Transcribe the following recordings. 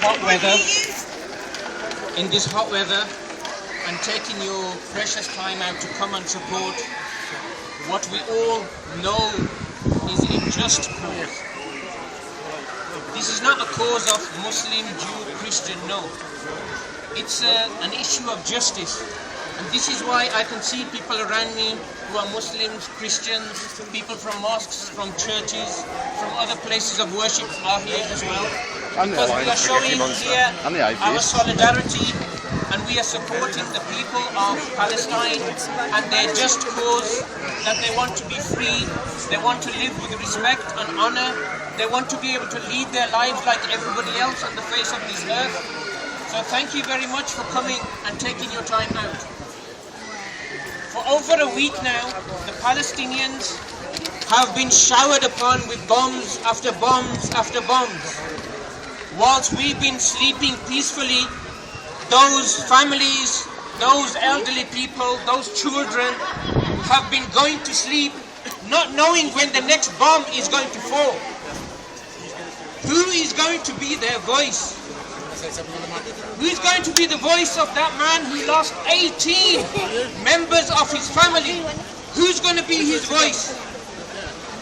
hot weather, and taking your precious time out to come and support what we all know is a just cause. This is not a cause of Muslim, Jew, Christian, no. It's an issue of justice. And this is why I can see people around me who are Muslims, Christians, people from mosques, from churches, from other places of worship are here as well. Because we are showing here our solidarity, and we are supporting the people of Palestine and their just cause, that they want to be free, they want to live with respect and honor, they want to be able to lead their lives like everybody else on the face of this earth. So thank you very much for coming and taking your time out. For over a week now, the Palestinians have been showered upon with bombs after bombs after bombs. Whilst we've been sleeping peacefully, those families, those elderly people, those children have been going to sleep not knowing when the next bomb is going to fall. Who is going to be their voice? Who is going to be the voice of that man who lost 18 members of his family? Who's going to be his voice?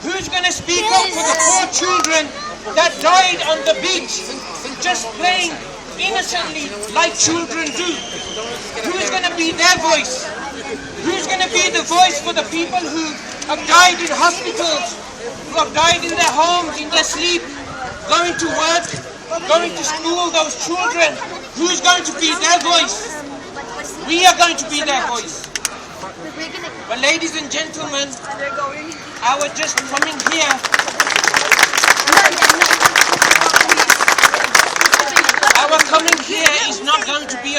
Who's going to speak up for the poor children that died on the beach just playing innocently like children do? Who's going to be their voice? Who's going to be the voice for the people who have died in hospitals, who have died in their homes, in their sleep, going to work, going to school, those children? Who's going to be their voice? We are going to be their voice. But ladies and gentlemen, our just coming here, our coming here is not going to be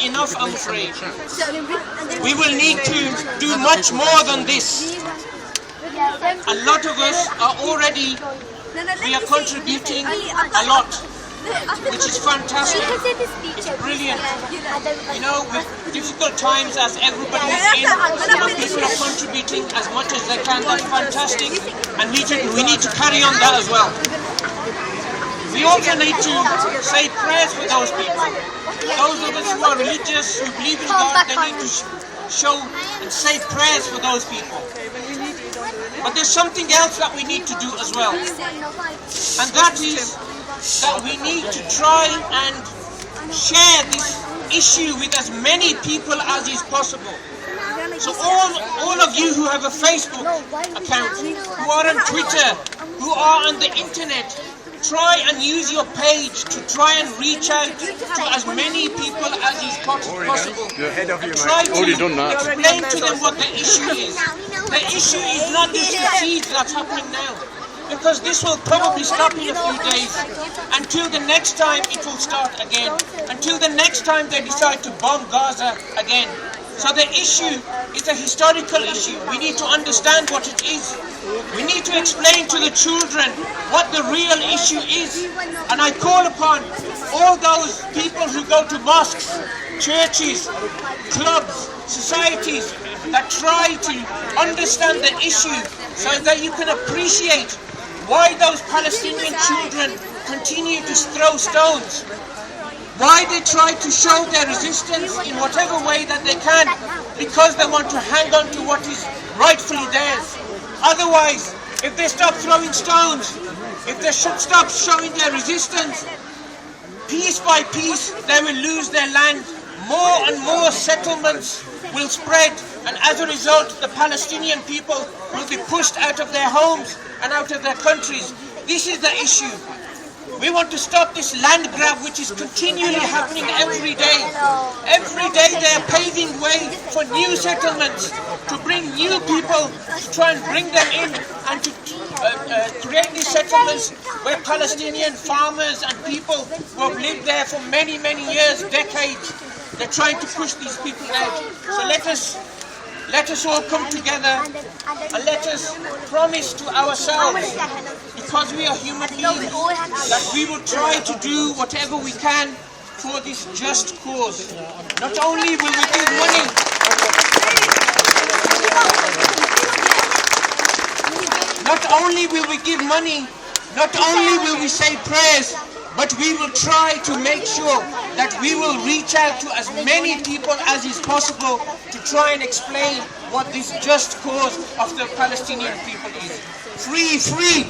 enough, I'm afraid. We will need to do much more than this. A lot of us are already, we are contributing a lot, which is fantastic. It's brilliant. You know, with difficult times as everybody is in, but people are contributing as much as they can. That's fantastic, and we need to carry on that as well. We also need to say prayers for those people. Those of us who are religious, who believe in God, they need to show and say prayers for those people. But there's something else that we need to do as well, and that is that we need to try and share this issue with as many people as is possible. So all of you who have a Facebook account, who are on Twitter, who are on the internet, try and use your page to try and reach out to as many people as is possible, and try to explain to them what the issue is. The issue is not this siege that's happening now, because this will probably stop in a few days. Until the next time it will start again, until the next time they decide to bomb Gaza again. So the issue is a historical issue. We need to understand what it is. We need to explain to the children what the real issue is. And I call upon all those people who go to mosques, churches, clubs, societies, that try to understand the issue so that you can appreciate why those Palestinian children continue to throw stones, why they try to show their resistance in whatever way that they can, because they want to hang on to what is rightfully theirs. Otherwise, if they stop throwing stones, if they should stop showing their resistance, piece by piece they will lose their land. More and more settlements will spread, and as a result the Palestinian people will be pushed out of their homes and out of their countries. This is the issue. We want to stop this land grab which is continually happening every day. Every day they are paving way for new settlements, to bring new people, to try and bring them in, and to create these settlements where Palestinian farmers and people who have lived there for many, many years, decades, they're trying to push these people out. So let us all come together and let us promise to ourselves, because we are human beings, that we will try to do whatever we can for this just cause. Not only will we give money, not only will we say prayers, but we will try to make sure that we will reach out to as many people as is possible to try and explain what this just cause of the Palestinian people is. Free, free!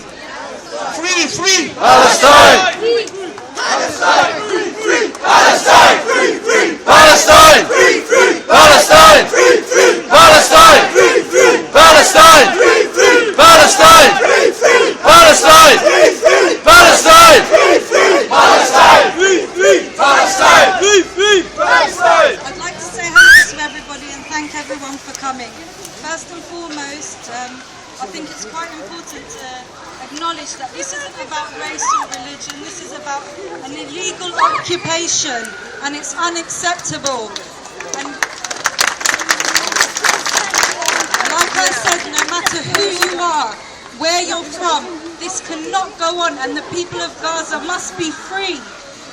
Free, free! Palestine! Palestine! Free, free! Palestine! Free, free! Palestine! Free, free! Palestine! Free, free! Palestine! Free, free! Palestine! Free, free! Palestine! Free, free! Palestine! Free, free! Palestine! Free, free! Palestine! Free, free! Palestine! Free, free! Palestine! I'd like to say hello to everybody and thank everyone for coming. First and foremost, I think it's quite important to acknowledge that this isn't about race or religion, this is about an illegal occupation and it's unacceptable. And like I said, no matter who you are, where you're from, this cannot go on and the people of Gaza must be free.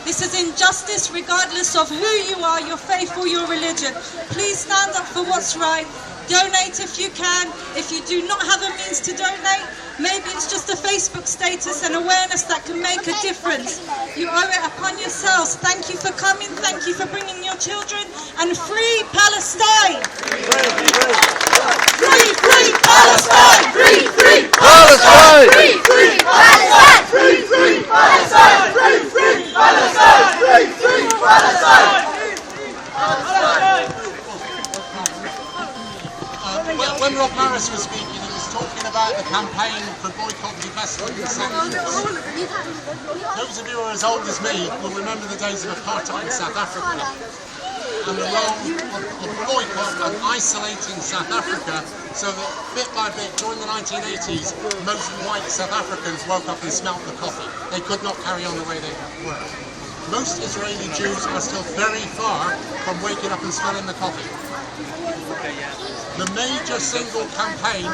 This is injustice regardless of who you are, your faith or your religion. Please stand up for what's right. Donate if you can. If you do not have a means to donate, maybe it's just a Facebook status and awareness that can make a difference. You owe it upon yourselves. Thank you for coming. Thank you for bringing your children. And free Palestine! Free, free Palestine! Free, free Palestine! Free, free Palestine! Free, free Palestine! Free, free Palestine! Free, free Palestine! When Rob Harris was speaking, he was talking about the campaign for boycott, divestment and sanctions. Those of you who are as old as me will remember the days of apartheid in South Africa and the role of boycott and isolating South Africa so that bit by bit during the 1980s most white South Africans woke up and smelt the coffee. They could not carry on the way they were. Most Israeli Jews are still very far from waking up and smelling the coffee. The major single campaign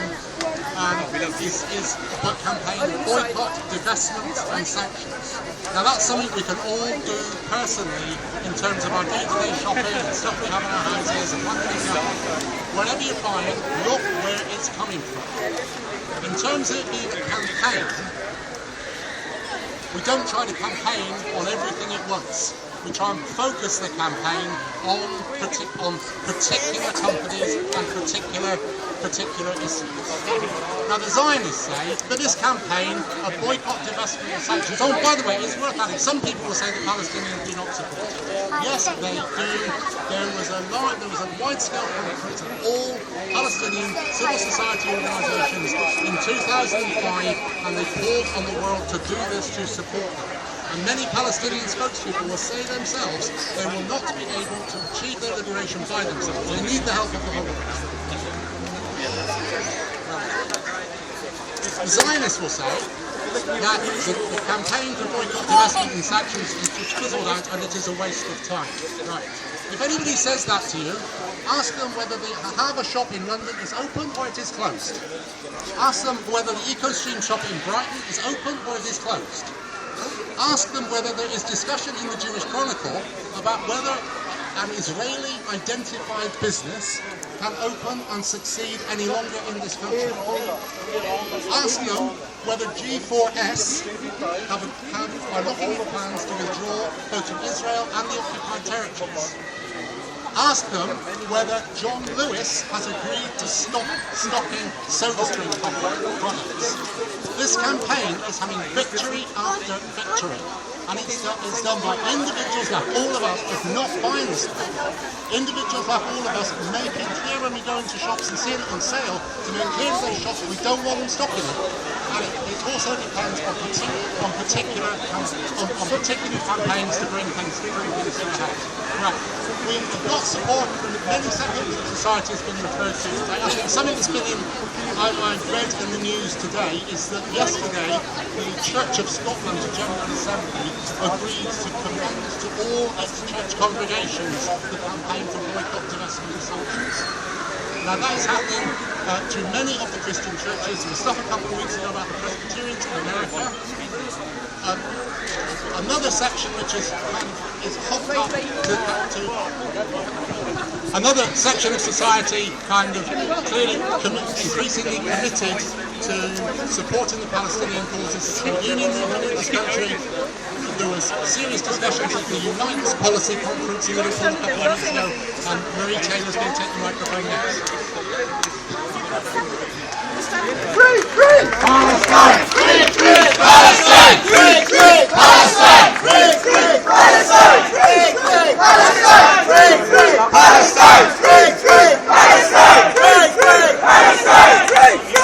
is a campaign boycott, divestment and sanctions. Now that's something we can all do personally in terms of our day-to-day shopping and stuff we have in our houses and what we have. Wherever you buy it, look where it's coming from. In terms of the campaign, we don't try to campaign on everything at once. We try and focus the campaign on particular companies and particular issues. Now the Zionists say that this campaign of boycott, divestment and sanctions, oh by the way, it's worth adding, some people will say that Palestinians do not support it. Yes, they do. There was a wide-scale conference of all Palestinian civil society organisations in 2005 and they called on the world to do this to support them. And many Palestinian spokespeople will say themselves they will not be able to achieve their liberation by themselves. They need the help of the whole world. The Zionists will say that the campaign for boycott, divestment and sanctions is fizzled out and it is a waste of time. Right. If anybody says that to you, ask them whether the Harbour shop in London is open or it is closed. Ask them whether the EcoStream shop in Brighton is open or it is closed. Ask them whether there is discussion in the Jewish Chronicle about whether an Israeli identified business can open and succeed any longer in this country. Ask them whether G4S are looking at plans to withdraw both from Israel and the occupied territories. Ask them whether John Lewis has agreed to stop stocking SodaStream products. This campaign is having victory after victory, and it's done by individuals like all of us just not buying the stuff. Individuals like all of us make it clear when we go into shops and see it on sale to make clear to those shops we don't want them stocking it. And it also depends on particular campaigns to bring things to a head. Right. We've got support from many sectors of society has been referred to today. I think something that's been I've read in the news today is that yesterday the Church of Scotland General Assembly agreed to commend to all ex-church congregations the campaign for boycott, divestment and sanctions. Now that is happening to many of the Christian churches. There was stuff a couple of weeks ago about the Presbyterians in America. Another section which is hooked up to another section of society kind of clearly increasingly committed to supporting the Palestinian cause is the Union movement in this country. there was serious discussions at the Unite Policy Conference in Liverpool a couple of weeks ago, and Marie Taylor's going to take the microphone next. Free, free! Palestine!